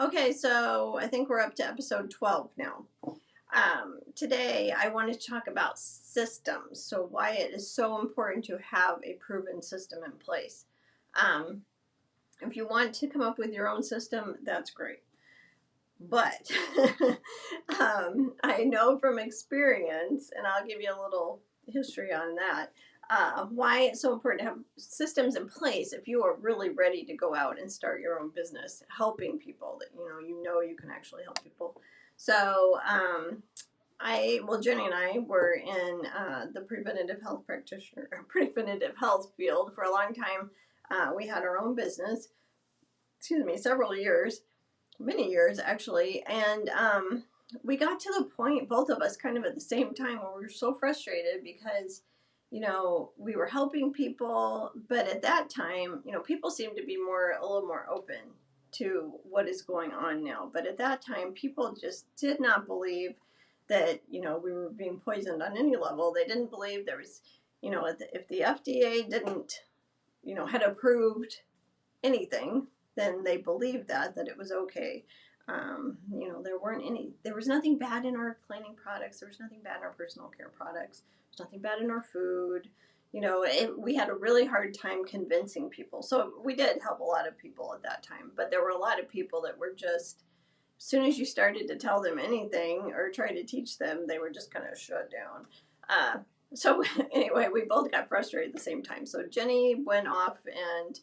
Okay, so I think we're up to episode 12 now. Today, I wanted to talk about systems. So, why it is so important to have a proven system in place. Um, if you want to come up with your own system, that's great. But I know from experience, and I'll give you a little history on that, why it's so important to have systems in place if you are really ready to go out and start your own business, helping people that you know you can actually help people. So, Jenny and I were in the preventative health field for a long time. We had our own business, several years, many years actually, and we got to the point, both of us, kind of at the same time, where we were so frustrated because we were helping people, but at that time, people seemed to be a little more open to what is going on now. But at that time, people just did not believe that we were being poisoned on any level. They didn't believe there was, if the FDA didn't had approved anything, then they believed that it was okay. There was nothing bad in our cleaning products. There was nothing bad in our personal care products. There's nothing bad in our food. We had a really hard time convincing people. So we did help a lot of people at that time, but there were a lot of people that were just, as soon as you started to tell them anything or try to teach them, they were just kind of shut down. So anyway, we both got frustrated at the same time. So Jenny went off and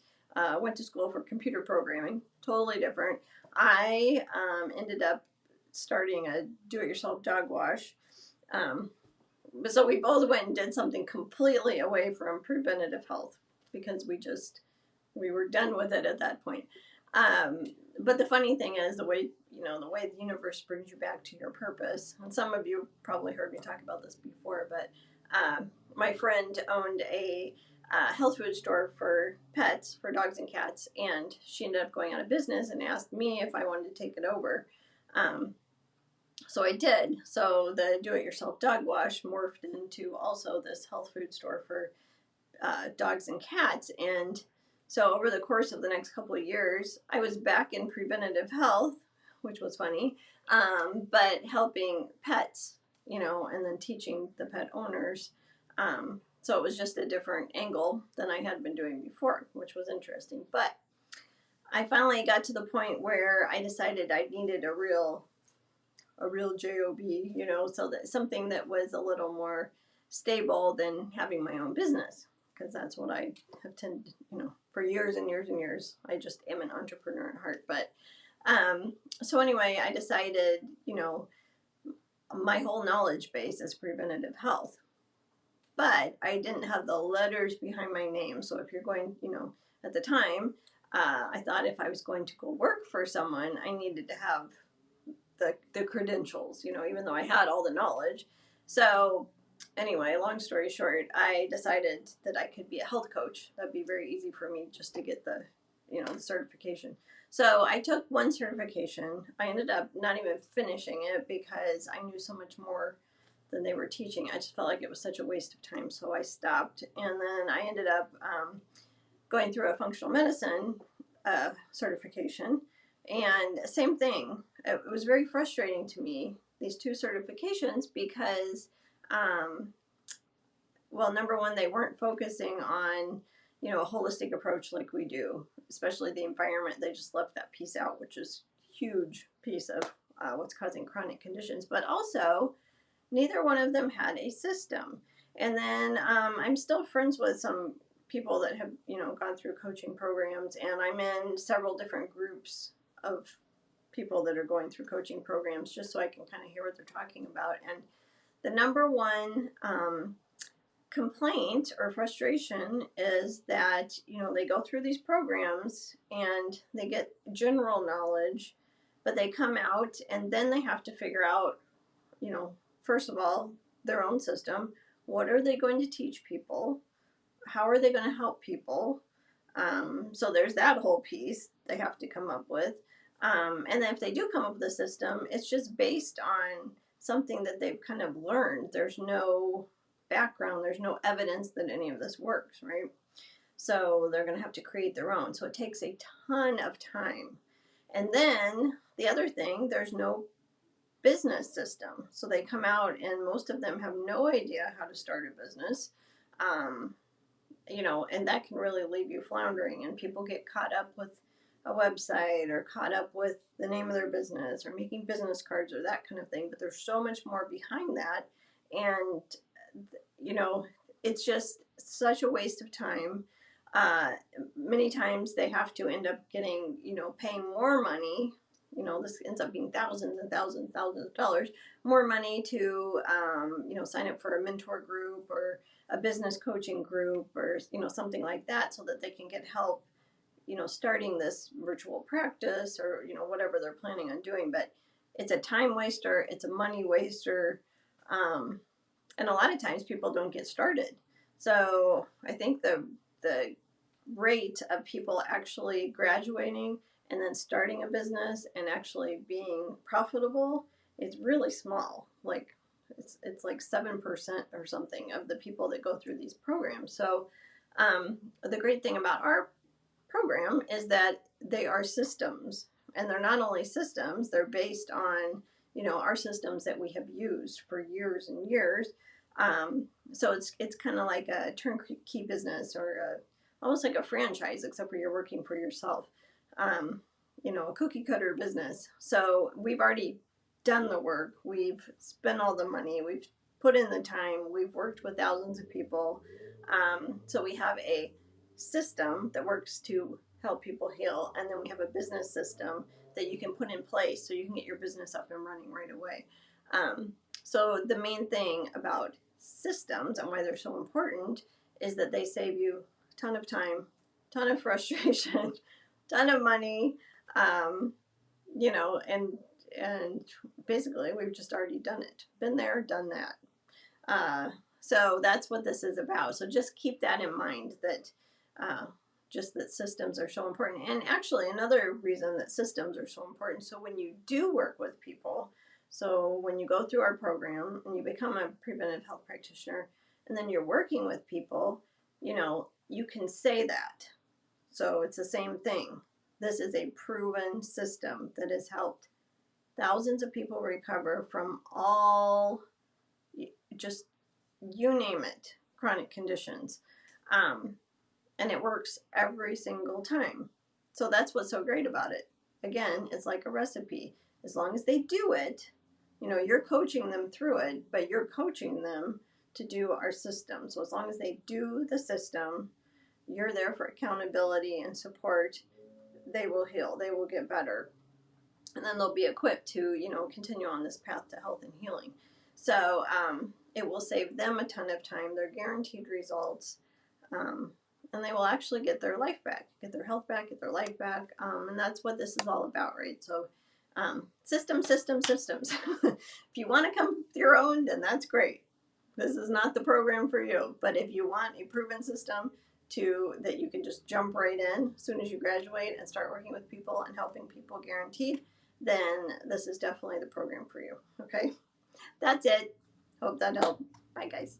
went to school for computer programming, totally different. I ended up starting a do-it-yourself dog wash. So we both went and did something completely away from preventative health because we were done with it at that point. But the funny thing is the way the universe brings you back to your purpose. And some of you probably heard me talk about this before, but my friend owned a health food store for pets, for dogs and cats, and she ended up going out of business and asked me if I wanted to take it over. So I did. So the do-it-yourself dog wash morphed into also this health food store for dogs and cats. And so over the course of the next couple of years, I was back in preventative health, which was funny, but helping pets, and then teaching the pet owners. So it was just a different angle than I had been doing before, which was interesting. But I finally got to the point where I decided I needed a real job, so that something that was a little more stable than having my own business, because that's what I have tended, for years and years and years. I just am an entrepreneur at heart. But so anyway, I decided, my whole knowledge base is preventative health, but I didn't have the letters behind my name. So if you're going, at the time, I thought if I was going to go work for someone, I needed to have the credentials, even though I had all the knowledge. So anyway, long story short, I decided that I could be a health coach. That'd be very easy for me just to get the certification. So I took one certification. I ended up not even finishing it because I knew so much more than they were teaching. I just felt like it was such a waste of time, so I stopped. And then I ended up going through a functional medicine certification. And same thing. It was very frustrating to me, these two certifications, because, well, number one, they weren't focusing on, a holistic approach like we do, especially the environment. They just left that piece out, which is a huge piece of what's causing chronic conditions. But also, neither one of them had a system. And then I'm still friends with some people that have, gone through coaching programs, and I'm in several different groups of people that are going through coaching programs just so I can kind of hear what they're talking about. And the number one complaint or frustration is that, they go through these programs and they get general knowledge, but they come out and then they have to figure out, first of all, their own system. What are they going to teach people? How are they going to help people? So there's that whole piece they have to come up with. And then if they do come up with a system, it's just based on something that they've kind of learned. There's no background. There's no evidence that any of this works, right? So they're going to have to create their own. So it takes a ton of time. And then the other thing, there's no business system. So they come out and most of them have no idea how to start a business. Um, and that can really leave you floundering, and people get caught up with a website or caught up with the name of their business or making business cards or that kind of thing. But there's so much more behind that. And, it's just such a waste of time. Uh, Many times they have to end up getting, paying more money. This ends up being thousands and thousands and thousands of dollars more money to, sign up for a mentor group or a business coaching group or, something like that, so that they can get help, starting this virtual practice or, whatever they're planning on doing. But it's a time waster, it's a money waster. And a lot of times people don't get started. So I think the rate of people actually graduating and then starting a business and actually being profitable is really small. Like it's like 7% or something of the people that go through these programs. So the great thing about our program is that they are systems, and they're not only systems, they're based on our systems that we have used for years and years. So it's kind of like a turnkey business, or almost like a franchise, except for you're working for yourself. A cookie cutter business. So we've already done the work. We've spent all the money. We've put in the time. We've worked with thousands of people. So we have a system that works to help people heal, and then we have a business system that you can put in place so you can get your business up and running right away. So the main thing about systems and why they're so important is that they save you a ton of time, ton of frustration, ton of money, and basically we've just already done it, been there, done that. So that's what this is about. So just keep that in mind, that just that systems are so important. And actually another reason that systems are so important, so when you do work with people, so when you go through our program and you become a preventive health practitioner and then you're working with people, you can say that. So it's the same thing. This is a proven system that has helped thousands of people recover from all, just you name it, chronic conditions. And it works every single time. So that's what's so great about it. Again, it's like a recipe. As long as they do it, you're coaching them through it, but you're coaching them to do our system. So as long as they do the system, you're there for accountability and support, they will heal, they will get better. And then they'll be equipped to, continue on this path to health and healing. So it will save them a ton of time. They're guaranteed results. And they will actually get their life back, get their health back, get their life back. And that's what this is all about, right? So systems. If you want to come with your own, then that's great. This is not the program for you. But if you want a proven system that you can just jump right in as soon as you graduate and start working with people and helping people guaranteed, then this is definitely the program for you. Okay? That's it. Hope that helped. Bye, guys.